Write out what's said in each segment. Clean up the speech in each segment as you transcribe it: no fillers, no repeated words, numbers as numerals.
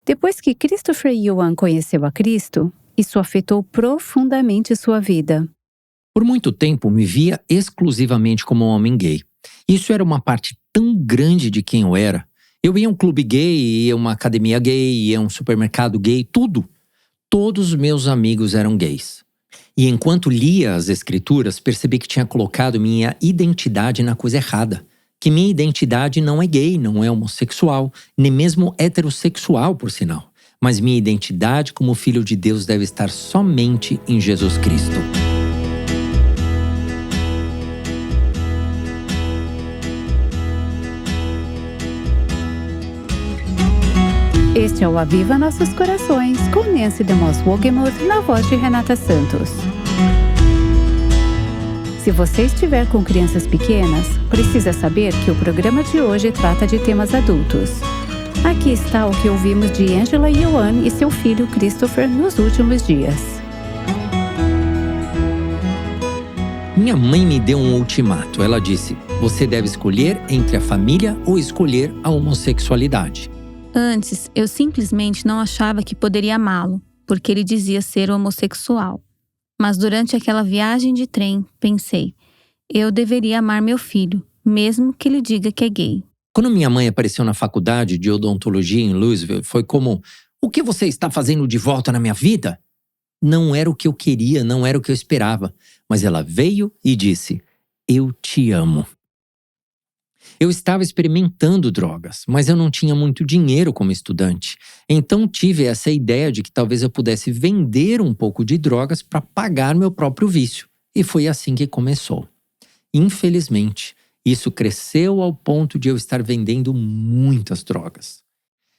Depois que Christopher Yuan conheceu a Cristo, isso afetou profundamente sua vida. Por muito tempo, me via exclusivamente como um homem gay. Isso era uma parte tão grande de quem eu era. Eu ia a um clube gay, ia a uma academia gay, ia a um supermercado gay, tudo. Todos os meus amigos eram gays. E enquanto lia as escrituras, percebi que tinha colocado minha identidade na coisa errada. Que minha identidade não é gay, não é homossexual, nem mesmo heterossexual, por sinal. Mas minha identidade como filho de Deus deve estar somente em Jesus Cristo. Este é o Aviva Nossos Corações, com Nancy DeMoss Wogemuth na voz de Renata Santos. Se você estiver com crianças pequenas, precisa saber que o programa de hoje trata de temas adultos. Aqui está o que ouvimos de Angela Yuan e seu filho Christopher nos últimos dias. Minha mãe me deu um ultimato. Ela disse: você deve escolher entre a família ou escolher a homossexualidade. Antes, eu simplesmente não achava que poderia amá-lo, porque ele dizia ser homossexual. Mas durante aquela viagem de trem, pensei, eu deveria amar meu filho, mesmo que ele diga que é gay. Quando minha mãe apareceu na faculdade de odontologia em Louisville, foi como: o que você está fazendo de volta na minha vida? Não era o que eu queria, não era o que eu esperava. Mas ela veio e disse: eu te amo. Eu estava experimentando drogas, mas eu não tinha muito dinheiro como estudante. Então tive essa ideia de que talvez eu pudesse vender um pouco de drogas para pagar meu próprio vício. E foi assim que começou. Infelizmente, isso cresceu ao ponto de eu estar vendendo muitas drogas.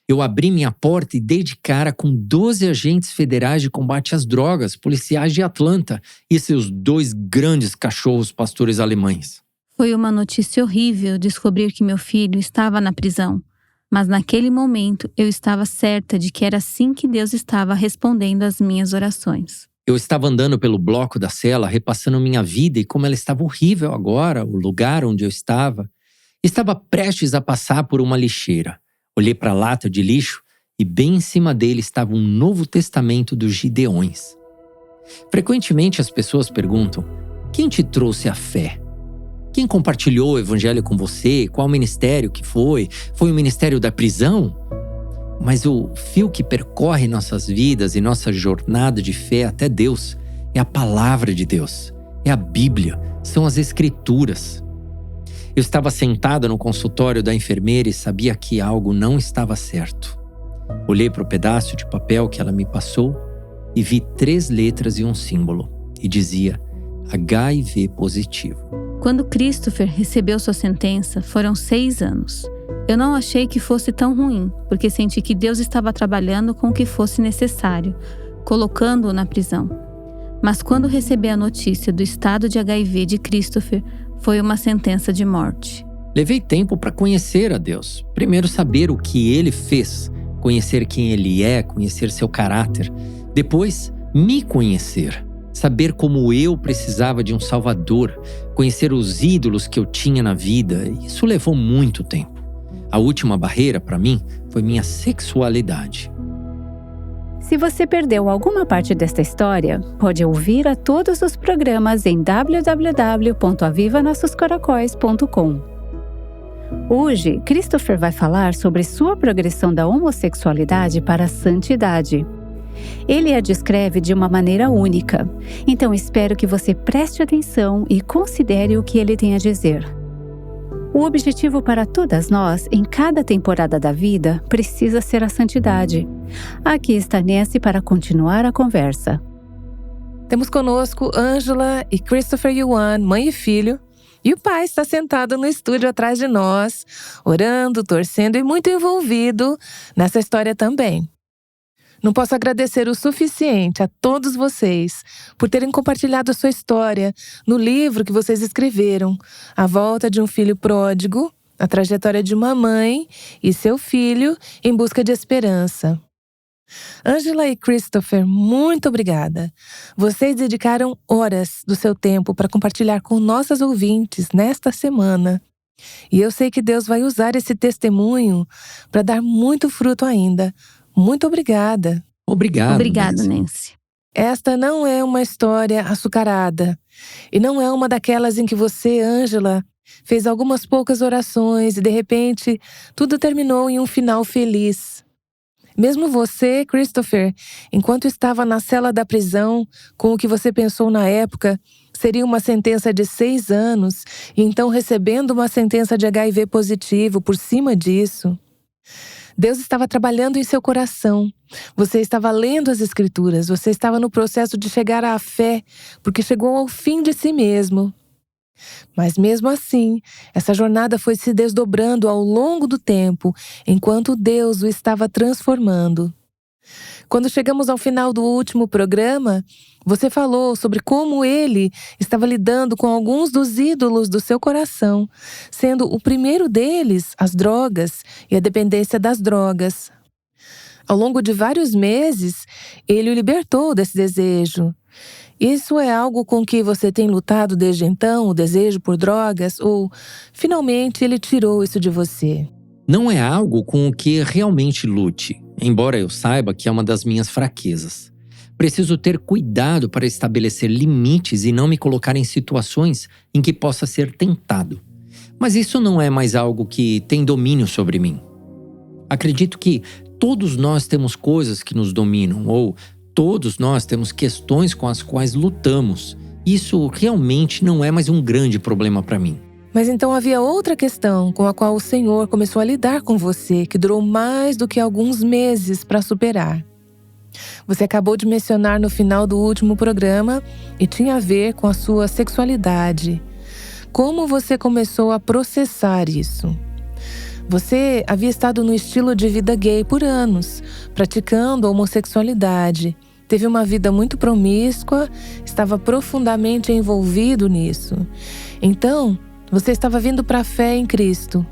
Eu abri minha porta e dei de cara com 12 agentes federais de combate às drogas, policiais de Atlanta e seus 2 grandes cachorros pastores alemães. Foi uma notícia horrível descobrir que meu filho estava na prisão. Mas naquele momento eu estava certa de que era assim que Deus estava respondendo às minhas orações. Eu estava andando pelo bloco da cela, repassando minha vida e como ela estava horrível agora, o lugar onde eu estava. Estava prestes a passar por uma lixeira. Olhei para a lata de lixo e bem em cima dele estava um Novo Testamento dos Gideões. Frequentemente as pessoas perguntam: quem te trouxe a fé? Quem compartilhou o evangelho com você? Qual ministério que foi? Foi o ministério da prisão? Mas o fio que percorre nossas vidas e nossa jornada de fé até Deus é a palavra de Deus, é a Bíblia, são as Escrituras. Eu estava sentada no consultório da enfermeira e sabia que algo não estava certo. Olhei para o pedaço de papel que ela me passou e vi 3 letras e um símbolo, e dizia HIV positivo. Quando Christopher recebeu sua sentença, foram 6 anos. Eu não achei que fosse tão ruim, porque senti que Deus estava trabalhando com o que fosse necessário, colocando-o na prisão. Mas quando recebi a notícia do estado de HIV de Christopher, foi uma sentença de morte. Levei tempo para conhecer a Deus. Primeiro saber o que Ele fez, conhecer quem Ele é, conhecer seu caráter. Depois, me conhecer. Saber como eu precisava de um Salvador, conhecer os ídolos que eu tinha na vida. Isso levou muito tempo. A última barreira, para mim, foi minha sexualidade. Se você perdeu alguma parte desta história, pode ouvir a todos os programas em www.avivanossoscoracóis.com. Hoje, Christopher vai falar sobre sua progressão da homossexualidade para a santidade. Ele a descreve de uma maneira única, então espero que você preste atenção e considere o que ele tem a dizer. O objetivo para todas nós, em cada temporada da vida, precisa ser a santidade. Aqui está Nancy para continuar a conversa. Temos conosco Angela e Christopher Yuan, mãe e filho. E o pai está sentado no estúdio atrás de nós, orando, torcendo e muito envolvido nessa história também. Não posso agradecer o suficiente a todos vocês por terem compartilhado a sua história no livro que vocês escreveram, A Volta de um Filho Pródigo, a trajetória de uma mãe e seu filho em busca de esperança. Angela e Christopher, muito obrigada. Vocês dedicaram horas do seu tempo para compartilhar com nossas ouvintes nesta semana. E eu sei que Deus vai usar esse testemunho para dar muito fruto ainda, Muito obrigada. Obrigada, Nancy. Nancy. Esta não é uma história açucarada. E não é uma daquelas em que você, Ângela, fez algumas poucas orações e de repente tudo terminou em um final feliz. Mesmo você, Christopher, enquanto estava na cela da prisão, com o que você pensou na época, seria uma sentença de 6 anos, e então recebendo uma sentença de HIV positivo por cima disso. Deus estava trabalhando em seu coração. Você estava lendo as Escrituras, você estava no processo de chegar à fé, porque chegou ao fim de si mesmo. Mas mesmo assim, essa jornada foi se desdobrando ao longo do tempo, enquanto Deus o estava transformando. Quando chegamos ao final do último programa, você falou sobre como ele estava lidando com alguns dos ídolos do seu coração, sendo o primeiro deles as drogas e a dependência das drogas. Ao longo de vários meses, ele o libertou desse desejo. Isso é algo com que você tem lutado desde então, o desejo por drogas, ou finalmente ele tirou isso de você? Não é algo com o que realmente lute, embora eu saiba que é uma das minhas fraquezas. Preciso ter cuidado para estabelecer limites e não me colocar em situações em que possa ser tentado. Mas isso não é mais algo que tem domínio sobre mim. Acredito que todos nós temos coisas que nos dominam, ou todos nós temos questões com as quais lutamos. Isso realmente não é mais um grande problema para mim. Mas então havia outra questão com a qual o Senhor começou a lidar com você, que durou mais do que alguns meses para superar. Você acabou de mencionar no final do último programa e tinha a ver com a sua sexualidade. Como você começou a processar isso? Você havia estado no estilo de vida gay por anos, praticando a homossexualidade. Teve uma vida muito promíscua, estava profundamente envolvido nisso. Então, você estava vindo para a fé em Cristo.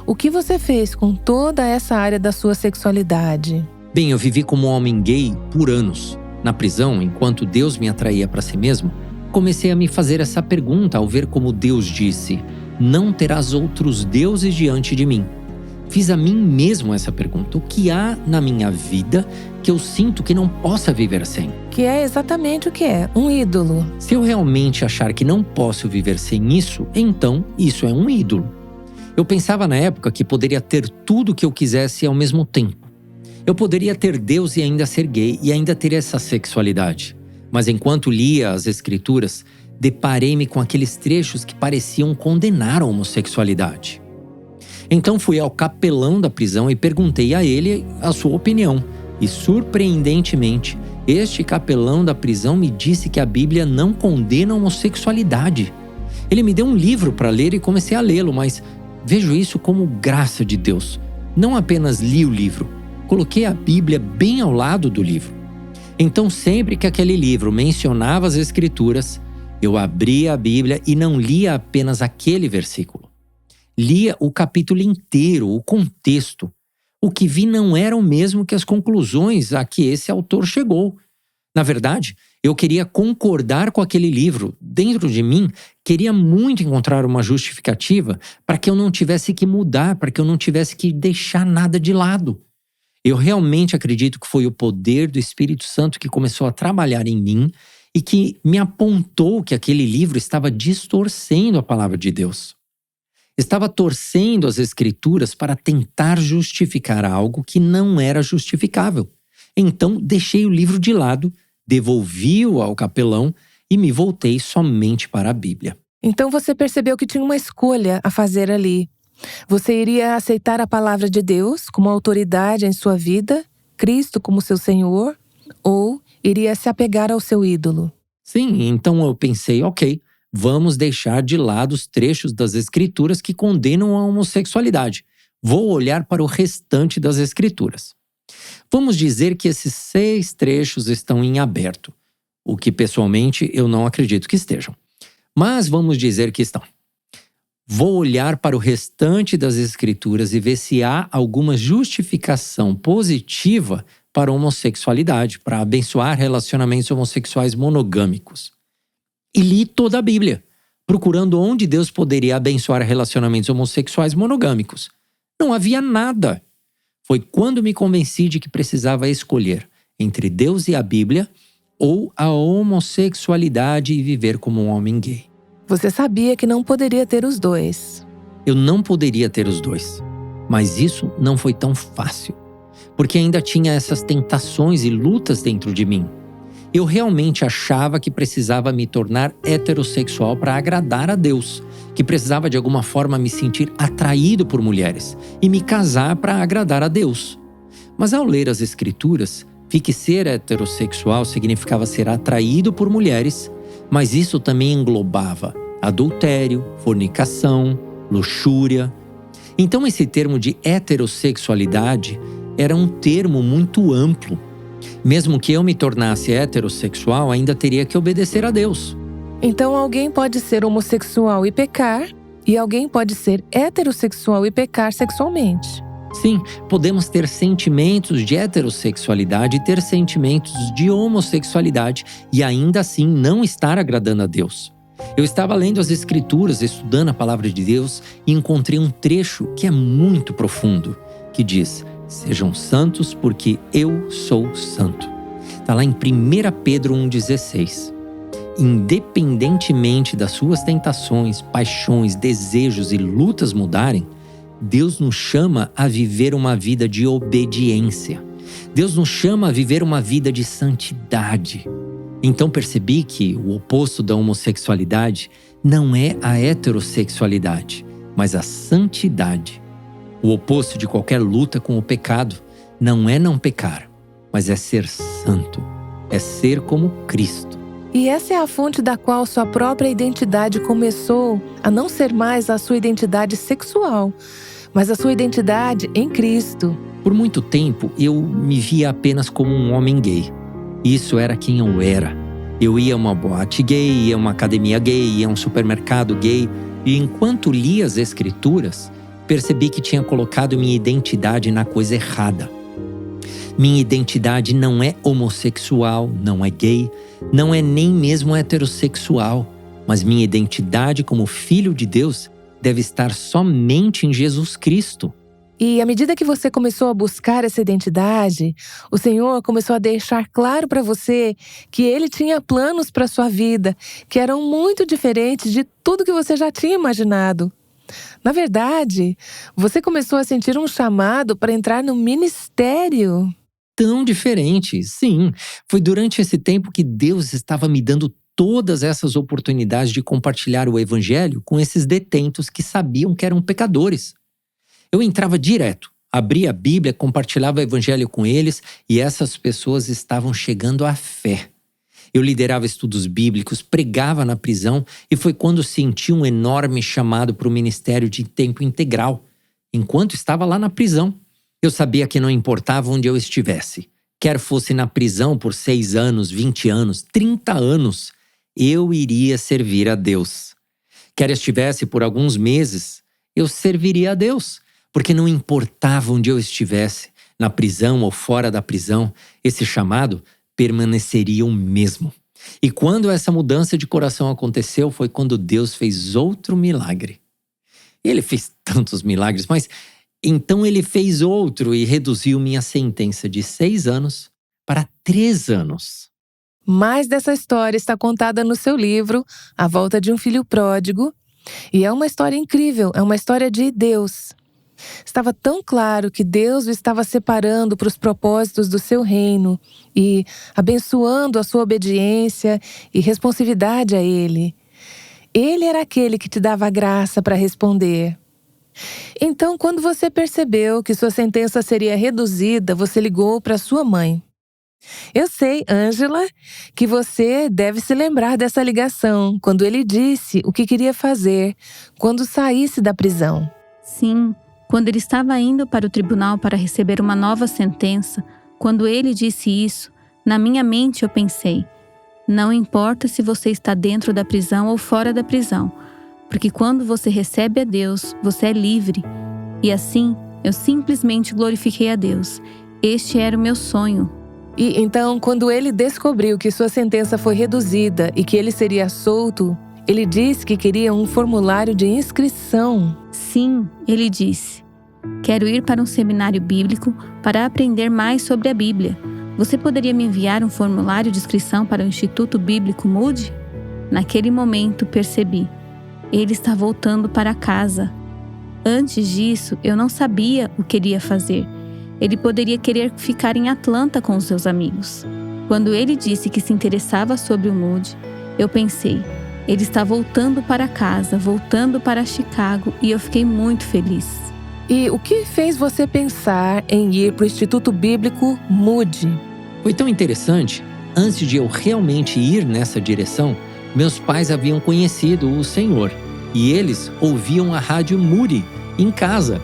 O que você fez com toda essa área da sua sexualidade? Bem, eu vivi como um homem gay por anos. Na prisão, enquanto Deus me atraía para si mesmo, comecei a me fazer essa pergunta ao ver como Deus disse: não terás outros deuses diante de mim. Fiz a mim mesmo essa pergunta: o que há na minha vida que eu sinto que não possa viver sem? Que é exatamente o que é, um ídolo. Se eu realmente achar que não posso viver sem isso, então isso é um ídolo. Eu pensava na época que poderia ter tudo o que eu quisesse ao mesmo tempo. Eu poderia ter Deus e ainda ser gay e ainda ter essa sexualidade. Mas enquanto lia as Escrituras, deparei-me com aqueles trechos que pareciam condenar a homossexualidade. Então fui ao capelão da prisão e perguntei a ele a sua opinião. E surpreendentemente, este capelão da prisão me disse que a Bíblia não condena a homossexualidade. Ele me deu um livro para ler e comecei a lê-lo, mas vejo isso como graça de Deus. Não apenas li o livro, coloquei a Bíblia bem ao lado do livro. Então sempre que aquele livro mencionava as Escrituras, eu abria a Bíblia e não lia apenas aquele versículo. Lia o capítulo inteiro, o contexto. O que vi não era o mesmo que as conclusões a que esse autor chegou. Na verdade, eu queria concordar com aquele livro. Dentro de mim, queria muito encontrar uma justificativa para que eu não tivesse que mudar, para que eu não tivesse que deixar nada de lado. Eu realmente acredito que foi o poder do Espírito Santo que começou a trabalhar em mim e que me apontou que aquele livro estava distorcendo a palavra de Deus. Estava torcendo as Escrituras para tentar justificar algo que não era justificável. Então, deixei o livro de lado, devolvi-o ao capelão e me voltei somente para a Bíblia. Então você percebeu que tinha uma escolha a fazer ali. Você iria aceitar a palavra de Deus como autoridade em sua vida, Cristo como seu Senhor, ou iria se apegar ao seu ídolo? Sim, então eu pensei, ok, vamos deixar de lado os trechos das Escrituras que condenam a homossexualidade. Vou olhar para o restante das Escrituras. Vamos dizer que esses 6 trechos estão em aberto, o que pessoalmente eu não acredito que estejam. Mas vamos dizer que estão. Vou olhar para o restante das Escrituras e ver se há alguma justificação positiva para a homossexualidade, para abençoar relacionamentos homossexuais monogâmicos. E li toda a Bíblia, procurando onde Deus poderia abençoar relacionamentos homossexuais monogâmicos. Não havia nada. Foi quando me convenci de que precisava escolher entre Deus e a Bíblia ou a homossexualidade e viver como um homem gay. Você sabia que não poderia ter os dois. Eu não poderia ter os dois, mas isso não foi tão fácil, porque ainda tinha essas tentações e lutas dentro de mim. Eu realmente achava que precisava me tornar heterossexual para agradar a Deus, que precisava de alguma forma me sentir atraído por mulheres e me casar para agradar a Deus. Mas ao ler as Escrituras, vi que ser heterossexual significava ser atraído por mulheres, mas isso também englobava adultério, fornicação, luxúria. Então esse termo de heterossexualidade era um termo muito amplo. Mesmo que eu me tornasse heterossexual, ainda teria que obedecer a Deus. Então alguém pode ser homossexual e pecar, e alguém pode ser heterossexual e pecar sexualmente. Sim, podemos ter sentimentos de heterossexualidade e ter sentimentos de homossexualidade e ainda assim não estar agradando a Deus. Eu estava lendo as Escrituras, estudando a Palavra de Deus e encontrei um trecho que é muito profundo, que diz: sejam santos porque eu sou santo. Está lá em 1 Pedro 1,16. Independentemente das suas tentações, paixões, desejos e lutas mudarem, Deus nos chama a viver uma vida de obediência. Deus nos chama a viver uma vida de santidade. Então percebi que o oposto da homossexualidade não é a heterossexualidade, mas a santidade. O oposto de qualquer luta com o pecado não é não pecar, mas é ser santo, é ser como Cristo. E essa é a fonte da qual sua própria identidade começou a não ser mais a sua identidade sexual, mas a sua identidade em Cristo. Por muito tempo, eu me via apenas como um homem gay. Isso era quem eu era. Eu ia a uma boate gay, ia a uma academia gay, ia a um supermercado gay. E enquanto lia as Escrituras, percebi que tinha colocado minha identidade na coisa errada. Minha identidade não é homossexual, não é gay, não é nem mesmo heterossexual, mas minha identidade como filho de Deus deve estar somente em Jesus Cristo. E à medida que você começou a buscar essa identidade, o Senhor começou a deixar claro para você que Ele tinha planos para a sua vida, que eram muito diferentes de tudo que você já tinha imaginado. Na verdade, você começou a sentir um chamado para entrar no ministério. Tão diferente, sim. Foi durante esse tempo que Deus estava me dando todas essas oportunidades de compartilhar o evangelho com esses detentos que sabiam que eram pecadores. Eu entrava direto, abria a Bíblia, compartilhava o evangelho com eles e essas pessoas estavam chegando à fé. Eu liderava estudos bíblicos, pregava na prisão e foi quando senti um enorme chamado para o ministério de tempo integral, enquanto estava lá na prisão. Eu sabia que não importava onde eu estivesse, quer fosse na prisão por 6 anos, 20 anos, 30 anos, eu iria servir a Deus. Quer estivesse por alguns meses, eu serviria a Deus, porque não importava onde eu estivesse, na prisão ou fora da prisão, esse chamado permaneceria o mesmo. E quando essa mudança de coração aconteceu, foi quando Deus fez outro milagre. Ele fez tantos milagres, mas então ele fez outro e reduziu minha sentença de 6 anos para 3 anos. Mais dessa história está contada no seu livro, A Volta de um Filho Pródigo. E é uma história incrível, é uma história de Deus. Estava tão claro que Deus o estava separando para os propósitos do seu reino e abençoando a sua obediência e responsividade a Ele. Ele era aquele que te dava graça para responder. Então, quando você percebeu que sua sentença seria reduzida, você ligou para sua mãe. Eu sei, Ângela, que você deve se lembrar dessa ligação, quando ele disse o que queria fazer quando saísse da prisão. Sim, quando ele estava indo para o tribunal para receber uma nova sentença, quando ele disse isso, na minha mente eu pensei: não importa se você está dentro da prisão ou fora da prisão, porque quando você recebe a Deus, você é livre. E assim, eu simplesmente glorifiquei a Deus. Este era o meu sonho. E então, quando ele descobriu que sua sentença foi reduzida e que ele seria solto, ele disse que queria um formulário de inscrição. Sim, ele disse: Quero ir para um seminário bíblico para aprender mais sobre a Bíblia. Você poderia me enviar um formulário de inscrição para o Instituto Bíblico Moody? Naquele momento percebi. Ele está voltando para casa. Antes disso, eu não sabia o que iria fazer. Ele poderia querer ficar em Atlanta com os seus amigos. Quando ele disse que se interessava sobre o Moody, eu pensei, ele está voltando para casa, voltando para Chicago, e eu fiquei muito feliz. E o que fez você pensar em ir para o Instituto Bíblico Moody? Foi tão interessante, antes de eu realmente ir nessa direção, meus pais haviam conhecido o Senhor e eles ouviam a rádio Moody em casa.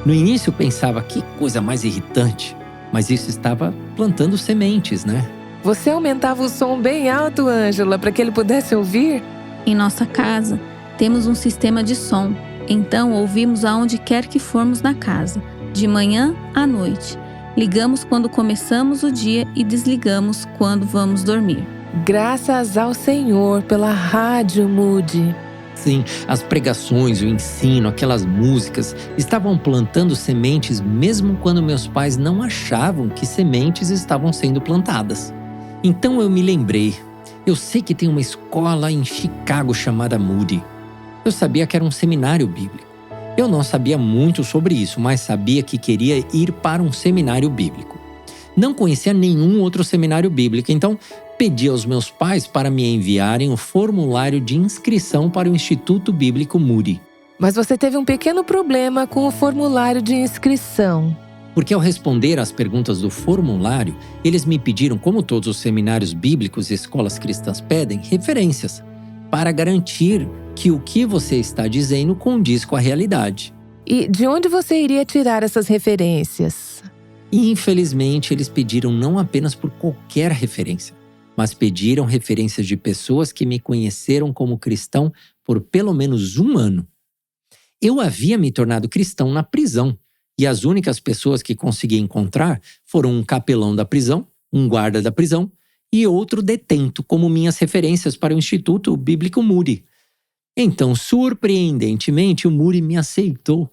No início pensava, que coisa mais irritante, mas isso estava plantando sementes, né? Você aumentava o som bem alto, Ângela, para que ele pudesse ouvir? Em nossa casa, temos um sistema de som, então ouvimos aonde quer que formos na casa, de manhã à noite. Ligamos quando começamos o dia e desligamos quando vamos dormir. Graças ao Senhor pela rádio Moody. Sim, as pregações, o ensino, aquelas músicas estavam plantando sementes mesmo quando meus pais não achavam que sementes estavam sendo plantadas. Então eu me lembrei, eu sei que tem uma escola em Chicago chamada Moody. Eu sabia que era um seminário bíblico. Eu não sabia muito sobre isso, mas sabia que queria ir para um seminário bíblico. Não conhecia nenhum outro seminário bíblico, então pedi aos meus pais para me enviarem o formulário de inscrição para o Instituto Bíblico Moody. Mas você teve um pequeno problema com o formulário de inscrição. Porque ao responder às perguntas do formulário, eles me pediram, como todos os seminários bíblicos e escolas cristãs pedem, referências, para garantir que o que você está dizendo condiz com a realidade. E de onde você iria tirar essas referências? E, infelizmente, eles pediram não apenas por qualquer referência, mas pediram referências de pessoas que me conheceram como cristão por pelo menos 1 ano. Eu havia me tornado cristão na prisão, e as únicas pessoas que consegui encontrar foram um capelão da prisão, um guarda da prisão e outro detento como minhas referências para o Instituto Bíblico Moody. Então, surpreendentemente, o Moody me aceitou.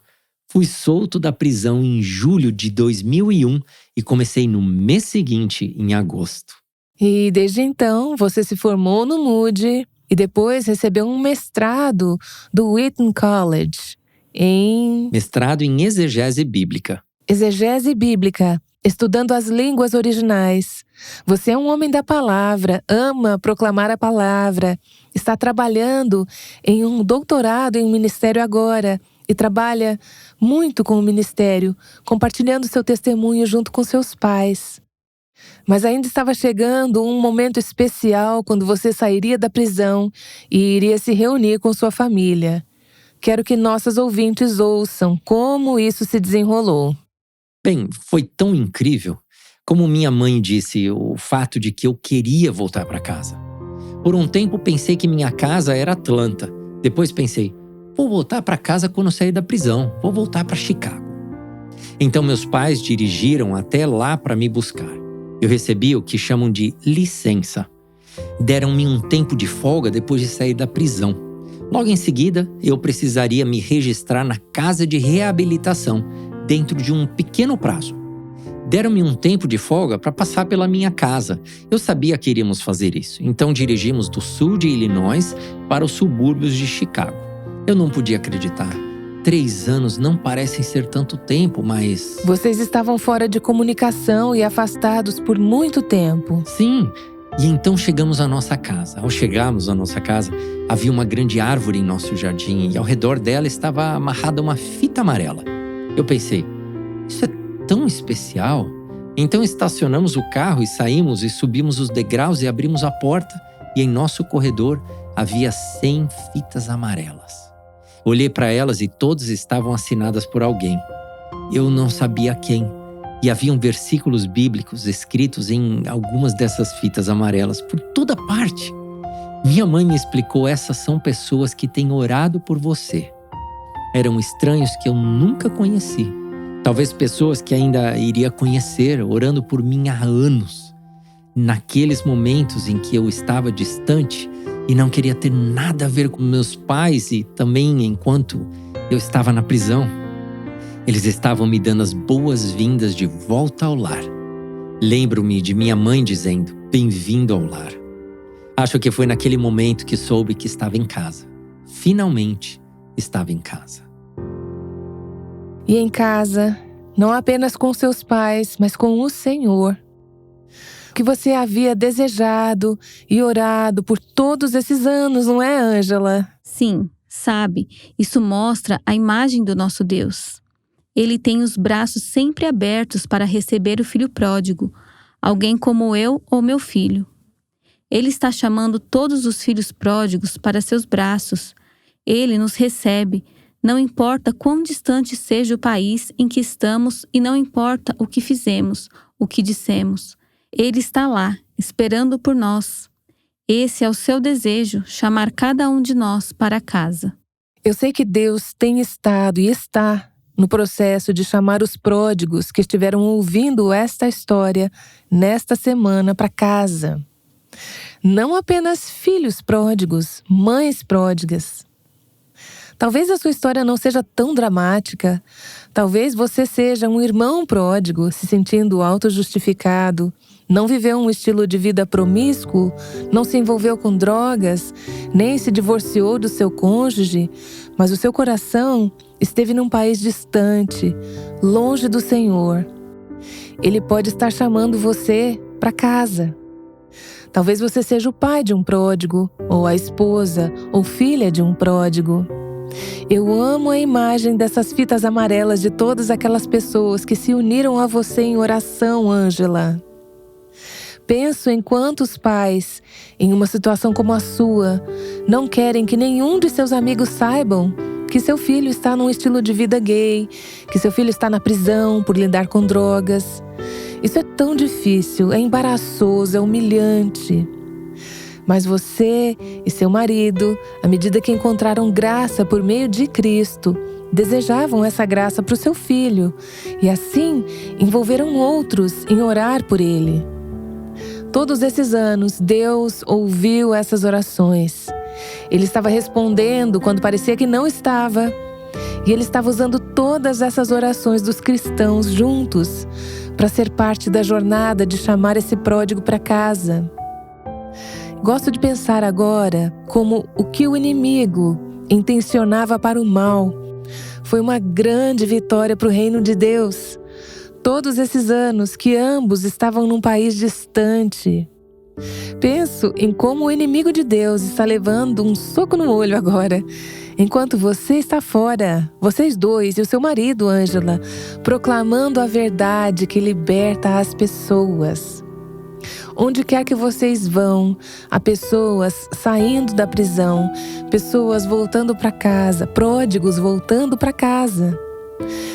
Fui solto da prisão em julho de 2001 e comecei no mês seguinte, em agosto. E desde então, você se formou no Moody e depois recebeu um mestrado do Wheaton College em... Mestrado em exegese bíblica. Exegese bíblica, estudando as línguas originais. Você é um homem da palavra, ama proclamar a palavra, está trabalhando em um doutorado em ministério agora e trabalha muito com o ministério, compartilhando seu testemunho junto com seus pais. Mas ainda estava chegando um momento especial quando você sairia da prisão e iria se reunir com sua família. Quero que nossos ouvintes ouçam como isso se desenrolou. Bem, foi tão incrível. Como minha mãe disse, o fato de que eu queria voltar para casa. Por um tempo pensei que minha casa era Atlanta. Depois pensei, vou voltar para casa quando sair da prisão. Vou voltar para Chicago. Então meus pais dirigiram até lá para me buscar. Eu recebi o que chamam de licença. Deram-me um tempo de folga depois de sair da prisão. Logo em seguida, eu precisaria me registrar na casa de reabilitação, dentro de um pequeno prazo. Deram-me um tempo de folga para passar pela minha casa. Eu sabia que iríamos fazer isso, então dirigimos do sul de Illinois para os subúrbios de Chicago. Eu não podia acreditar. 3 anos não parecem ser tanto tempo, mas... Vocês estavam fora de comunicação e afastados por muito tempo. Sim, e então chegamos à nossa casa. Ao chegarmos à nossa casa, havia uma grande árvore em nosso jardim e ao redor dela estava amarrada uma fita amarela. Eu pensei, isso é tão especial. Então estacionamos o carro e saímos e subimos os degraus e abrimos a porta e em nosso corredor havia 100 fitas amarelas. Olhei para elas e todas estavam assinadas por alguém. Eu não sabia quem. E haviam versículos bíblicos escritos em algumas dessas fitas amarelas por toda parte. Minha mãe me explicou, essas são pessoas que têm orado por você. Eram estranhos que eu nunca conheci. Talvez pessoas que ainda iria conhecer, orando por mim há anos. Naqueles momentos em que eu estava distante e não queria ter nada a ver com meus pais e também enquanto eu estava na prisão. Eles estavam me dando as boas-vindas de volta ao lar. Lembro-me de minha mãe dizendo, bem-vindo ao lar. Acho que foi naquele momento que soube que estava em casa. Finalmente estava em casa. E em casa, não apenas com seus pais, mas com o Senhor. O que você havia desejado e orado por todos esses anos, não é, Ângela? Sim, sabe, isso mostra a imagem do nosso Deus. Ele tem os braços sempre abertos para receber o filho pródigo, alguém como eu ou meu filho. Ele está chamando todos os filhos pródigos para seus braços. Ele nos recebe, não importa quão distante seja o país em que estamos e não importa o que fizemos, o que dissemos. Ele está lá, esperando por nós. Esse é o seu desejo, chamar cada um de nós para casa. Eu sei que Deus tem estado e está no processo de chamar os pródigos que estiveram ouvindo esta história nesta semana para casa. Não apenas filhos pródigos, mães pródigas. Talvez a sua história não seja tão dramática. Talvez você seja um irmão pródigo, se sentindo autojustificado, não viveu um estilo de vida promíscuo, não se envolveu com drogas, nem se divorciou do seu cônjuge, mas o seu coração esteve num país distante, longe do Senhor. Ele pode estar chamando você para casa. Talvez você seja o pai de um pródigo, ou a esposa ou filha de um pródigo. Eu amo a imagem dessas fitas amarelas de todas aquelas pessoas que se uniram a você em oração, Ângela. Penso em quantos pais, em uma situação como a sua, não querem que nenhum de seus amigos saibam que seu filho está num estilo de vida gay, que seu filho está na prisão por lidar com drogas. Isso é tão difícil, é embaraçoso, é humilhante. Mas você e seu marido, à medida que encontraram graça por meio de Cristo, desejavam essa graça para o seu filho e assim envolveram outros em orar por ele. Todos esses anos, Deus ouviu essas orações. Ele estava respondendo quando parecia que não estava. E Ele estava usando todas essas orações dos cristãos juntos para ser parte da jornada de chamar esse pródigo para casa. Gosto de pensar agora como o que o inimigo intencionava para o mal foi uma grande vitória para o reino de Deus. Todos esses anos que ambos estavam num país distante. Penso em como o inimigo de Deus está levando um soco no olho agora, enquanto você está fora, vocês dois e o seu marido, Ângela, proclamando a verdade que liberta as pessoas. Onde quer que vocês vão, há pessoas saindo da prisão, pessoas voltando para casa, pródigos voltando para casa.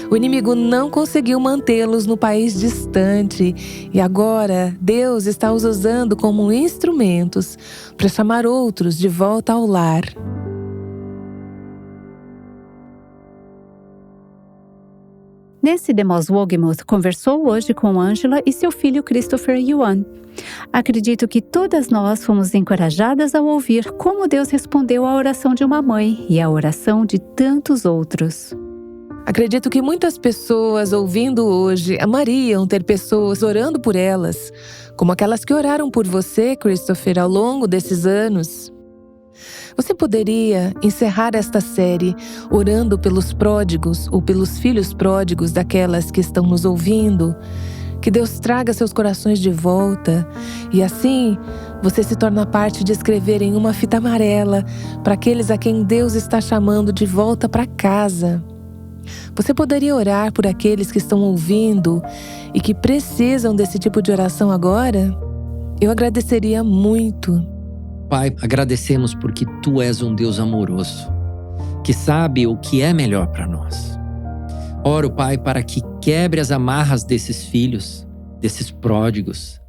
O inimigo não conseguiu mantê-los no país distante e agora Deus está os usando como instrumentos para chamar outros de volta ao lar. Nancy DeMoss Wogemuth conversou hoje com Ângela e seu filho Christopher Yuan. Acredito que todas nós fomos encorajadas ao ouvir como Deus respondeu à oração de uma mãe e à oração de tantos outros. Acredito que muitas pessoas ouvindo hoje amariam ter pessoas orando por elas, como aquelas que oraram por você, Christopher, ao longo desses anos. Você poderia encerrar esta série orando pelos pródigos ou pelos filhos pródigos daquelas que estão nos ouvindo. Que Deus traga seus corações de volta e assim você se torna parte de escrever em uma fita amarela para aqueles a quem Deus está chamando de volta para casa. Você poderia orar por aqueles que estão ouvindo e que precisam desse tipo de oração agora? Eu agradeceria muito. Pai, agradecemos porque Tu és um Deus amoroso, que sabe o que é melhor para nós. Oro, Pai, para que quebre as amarras desses filhos, desses pródigos,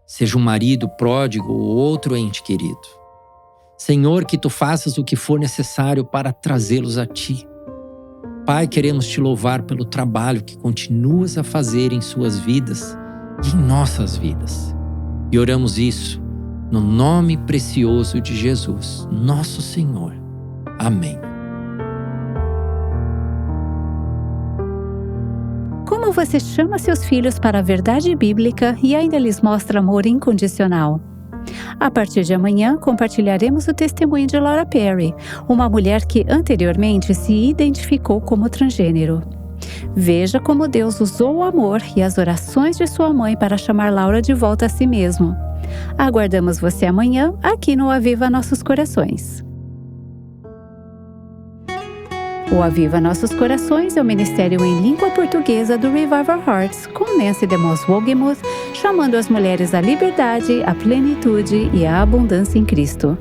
seja um marido pródigo ou outro ente querido. Senhor, que Tu faças o que for necessário para trazê-los a Ti. Pai, queremos Te louvar pelo trabalho que continuas a fazer em suas vidas e em nossas vidas. E oramos isso no nome precioso de Jesus, nosso Senhor. Amém. Como você chama seus filhos para a verdade bíblica e ainda lhes mostra amor incondicional? A partir de amanhã, compartilharemos o testemunho de Laura Perry, uma mulher que anteriormente se identificou como transgênero. Veja como Deus usou o amor e as orações de sua mãe para chamar Laura de volta a si mesmo. Aguardamos você amanhã aqui no Aviva Nossos Corações. O Aviva Nossos Corações é o ministério em língua portuguesa do Revival Hearts, com Nancy DeMoss Wogemuth, chamando as mulheres à liberdade, à plenitude e à abundância em Cristo.